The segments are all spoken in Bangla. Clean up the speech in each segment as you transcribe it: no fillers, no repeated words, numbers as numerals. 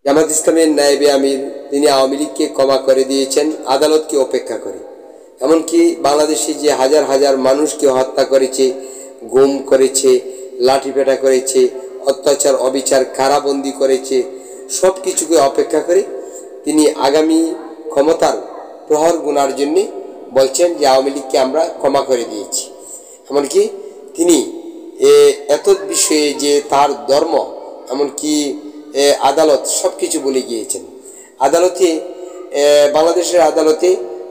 জামাত ইসলামের নায়েবে আমির তিনি আওয়ামী লীগকে ক্ষমা করে দিয়েছেন আদালতকে অপেক্ষা করে। এমনকি বাংলাদেশে যে হাজার হাজার মানুষকে হত্যা করেছে, গুম করেছে, লাঠিপেটা করেছে, অত্যাচার অবিচার কারাবন্দি করেছে, সব কিছুকে অপেক্ষা করে তিনি আগামী ক্ষমতার প্রহর গুনার জন্যে বলছেন যে আওয়ামী লীগকে আমরা ক্ষমা করে দিয়েছি। এমনকি তিনি এত বিষয়ে যে তার ধর্ম, এমনকি আদালত সব কিছু বলে গিয়েছেন। আদালতে বাংলাদেশের আদালতে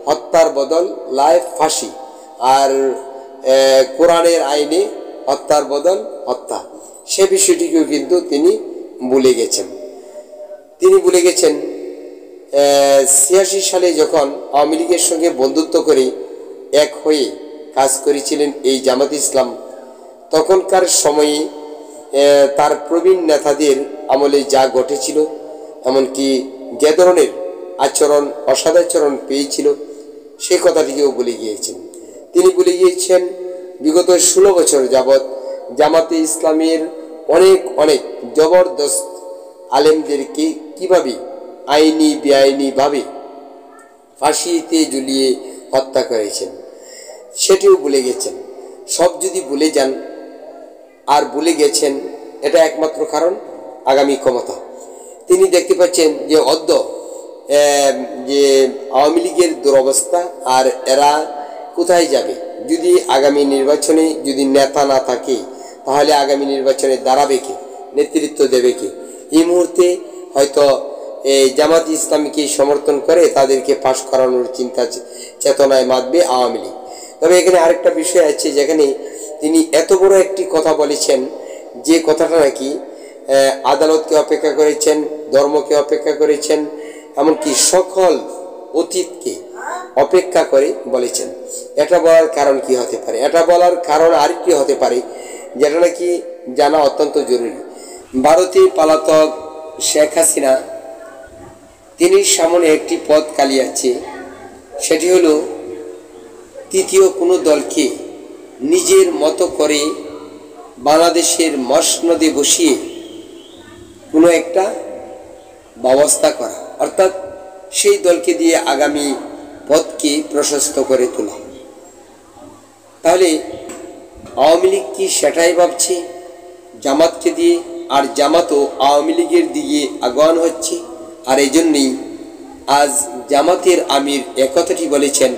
হত্যার বদল লাইফ ফাঁসি, আর কোরআনের আইনে হত্যার বদল হত্যা, সে বিষয়টিকেও কিন্তু তিনি ভুলে গেছেন। তিনি ভুলে গেছেন 86 সালে যখন আওয়ামী লীগের সঙ্গে বন্ধুত্ব করে এক হয়ে কাজ করেছিলেন এই জামাত ইসলাম, তখনকার সময়ে তার প্রবীণ নেতাদের আমলে যা ঘটেছিল, এমনকি যে ধরনের আচরণ অসদাচরণ পেয়েছিল, সে কথাটিকেও ভুলে গিয়েছেন। তিনি ভুলে গিয়েছেন বিগত 16 বছর যাবৎ জামাতে ইসলামের অনেক অনেক জবরদস্ত আলেমদেরকে কিভাবে আইনি বেআইনিভাবে ফাঁসিতে ঝুলিয়ে হত্যা করেছেন, সেটিও ভুলে গেছেন। সব যদি ভুলে যান আর ভুলে গেছেন, এটা একমাত্র কারণ আগামী ক্ষমতা। তিনি দেখতে পাচ্ছেন যে যে আওয়ামী লীগের দুরবস্থা, আর এরা কোথায় যাবে। যদি আগামী নির্বাচনে যদি নেতা না থাকে, তাহলে আগামী নির্বাচনে দাঁড়াবে কে, নেতৃত্ব দেবে কে? এই মুহূর্তে হয়তো জামাত ইসলামীকে সমর্থন করে তাদেরকে পাশ করানোর চিন্তা চেতনায় মাতবে আওয়ামী লীগ। তবে এখানে আরেকটা বিষয় আছে, যেখানে তিনি এত বড় একটি কথা বলেছেন, যে কথাটা নাকি আদালতকে অপেক্ষা করেছেন, ধর্মকে অপেক্ষা করেছেন, এমনকি সকল অতীতকে অপেক্ষা করে বলেছেন। এটা বলার কারণ কি হতে পারে? এটা বলার কারণ আরেকটি হতে পারে, যেটা নাকি জানা অত্যন্ত জরুরি। ভারতে পলাতক শেখ হাসিনা, তিনি সামনে একটি পথ কালিয়াচ্ছে, সেটি হলো তৃতীয় কোনো দলকে নিজের মতো করে বাংলাদেশের মসনদে বসিয়ে কোনো একটা ব্যবস্থা করা, অর্থাৎ সেই দলকে দিয়ে আগামী পথকে প্রশস্ত করে তোলা। তাহলে আওয়ামী লীগ কি সেটাই ভাবছে জামাতকে দিয়ে, আর জামাতও আওয়ামী লীগের দিকে আগানো হচ্ছে। আর এই জন্যই আজ জামাতের আমির একথাটি বলেছেন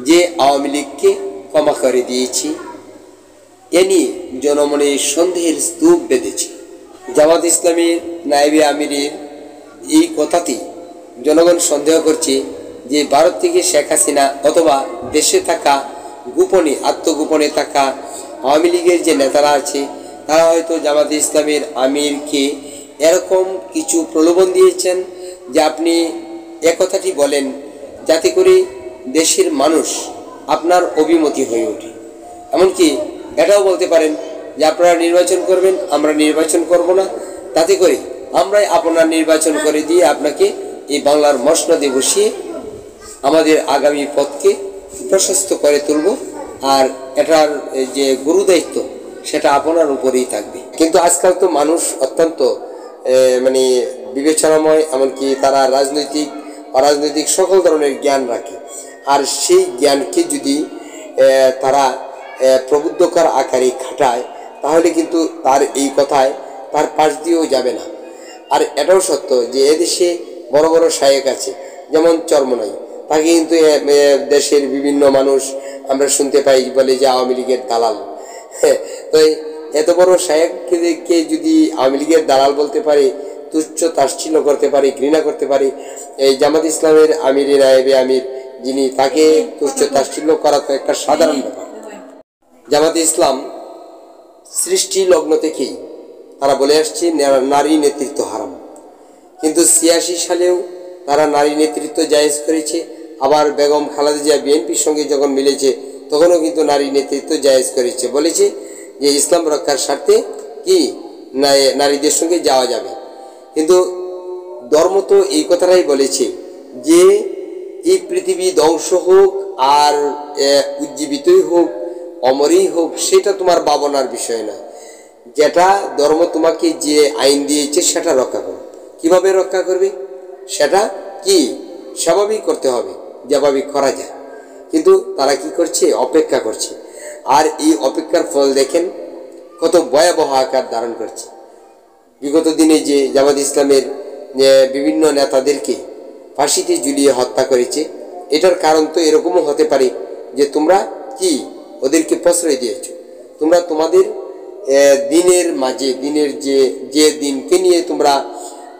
যে আওয়ামী লীগকে ক্ষমা করে দিয়েছি। এ নিয়ে জনমনে সন্দেহের স্তূপ বেঁধেছে। জামাত ইসলামের নায়েবে আমিরের এই কথাতেই জনগণ সন্দেহ করছে যে ভারত থেকে শেখ হাসিনা অথবা দেশে থাকা গোপনে আত্মগোপনে থাকা আওয়ামী লীগের যে নেতারা আছে, তারা হয়তো জামাত ইসলামের আমিরকে এরকম কিছু প্রলোভন দিয়েছেন যে আপনি একথাটি বলেন, যাতে করে দেশের মানুষ আপনার অভিমতি হয়ে ওঠে। এমনকি এটাও বলতে পারেন যে আপনারা নির্বাচন করবেন, আমরা নির্বাচন করব না, তাতে করে আমরাই আপনার নির্বাচন করে দিয়ে আপনাকে এই বাংলার মসনদে বসিয়ে আমাদের আগামী পথকে প্রশস্ত করে তুলব, আর এটার যে গুরুদায়িত্ব সেটা আপনার উপরেই থাকবে। কিন্তু আজকাল তো মানুষ অত্যন্ত বিবেচনাময়, এমনকি তারা রাজনৈতিক অরাজনৈতিক সকল ধরনের জ্ঞান রাখে। আর সেই জ্ঞানকে যদি তারা প্রবুদ্ধকার আকারে খাটায়, তাহলে কিন্তু তার এই কথায় তার পাশ দিয়েও যাবে না। আর এটাও সত্য যে এদেশে বড় বড় শায়েক আছে, যেমন চরমনাই, তাকে কিন্তু দেশের বিভিন্ন মানুষ আমরা শুনতে পাই বলে যে আওয়ামী লীগের দালাল। তো এত বড় শায়েককে যদি আওয়ামী লীগের দালাল বলতে পারে, তুচ্ছ তাচ্ছিল্য করতে পারে, ঘৃণা করতে পারে, এই জামাত ইসলামের আমির নায়েবে আমির যিনি, তাকে তুচ্ছ তাচ্ছিল্য করা তো একটা সাধারণ ব্যাপার। জামাত ইসলাম সৃষ্টি লগ্ন থেকেই তারা বলে আসছে নারী নেতৃত্ব হারাম, কিন্তু 86 সালেও তারা নারী নেতৃত্ব জায়েজ করেছে। আবার বেগম খালেদা জিয়া বিএনপির সঙ্গে যখন মিলেছে, তখনও কিন্তু নারী নেতৃত্ব জায়েজ করেছে, বলেছে যে ইসলাম রক্ষার স্বার্থে কি নারীদের সঙ্গে যাওয়া যাবে। কিন্তু ধর্ম তো এই কথাটাই বলেছে যে এই পৃথিবী ধ্বংস হোক আর উজ্জীবিতই হোক, অমরই হোক, সেটা তোমার ভাবনার বিষয় না। যেটা ধর্ম তোমাকে যে আইন দিয়েছে সেটা রক্ষা করো। কিভাবে রক্ষা করবে সেটা কি স্বাভাবিক করতে হবে, স্বাভাবিক করা যায়। কিন্তু তারা কি করছে, অপেক্ষা করছে। আর এই অপেক্ষার ফল দেখেন কত ভয়াবহ আকার ধারণ করছে। বিগত দিনে যে জামাত ইসলামের বিভিন্ন নেতাদেরকে ফাঁসিতে ঝুলিয়ে হত্যা করেছে, এটার কারণ তো এরকমও হতে পারে যে তোমরা কি ওদেরকে প্রশ্রয় দিয়েছ। তোমরা তোমাদের দিনের মাঝে, দিনের যে দিনকে নিয়ে তোমরা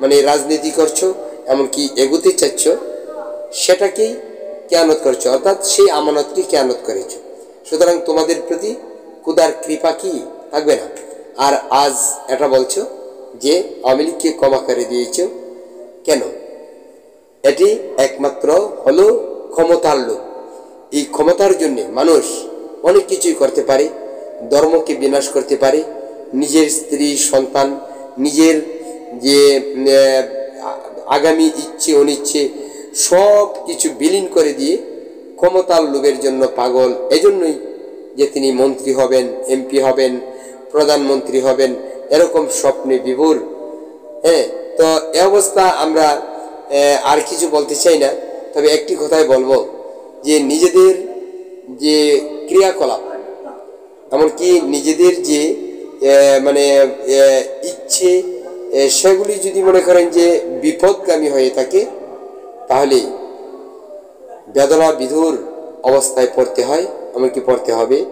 মানে রাজনীতি করছো, এমনকি এগোতে চাচ্ছ, সেটাকেই খেয়ানত করছো, অর্থাৎ সেই আমানতকে খেয়ানত করেছো। সুতরাং তোমাদের প্রতি খোদার কৃপা কি থাকবে না। আর আজ এটা বলছো যে আওয়ামী লীগকে ক্ষমা করে দিয়েছ কেন? এটি একমাত্র হলো ক্ষমতার লোক। এই ক্ষমতার জন্য মানুষ অনেক কিছুই করতে পারে, ধর্মকে বিনাশ করতে পারে, নিজের স্ত্রী সন্তান, নিজের যে আগামী ইচ্ছে অনিচ্ছে সব কিছু বিলীন করে দিয়ে ক্ষমতার লোভের জন্য পাগল। এজন্যই যে তিনি মন্ত্রী হবেন, এমপি হবেন, প্রধানমন্ত্রী হবেন, এরকম স্বপ্নে বিভোর। হ্যাঁ, তো এ অবস্থা আমরা আর কিছু বলতে চাই না। তবে একটি কথাই বলবো যে নিজেদের যে ক্রিয়াকলাপ, এমনকি নিজেদের যে মানে ইচ্ছে, সেগুলি যদি মনে করেন যে বিপদগামী হয়ে থাকে, তাহলে বেদনা বিধুর অবস্থায় পড়তে হয়, এমনকি পড়তে হবে।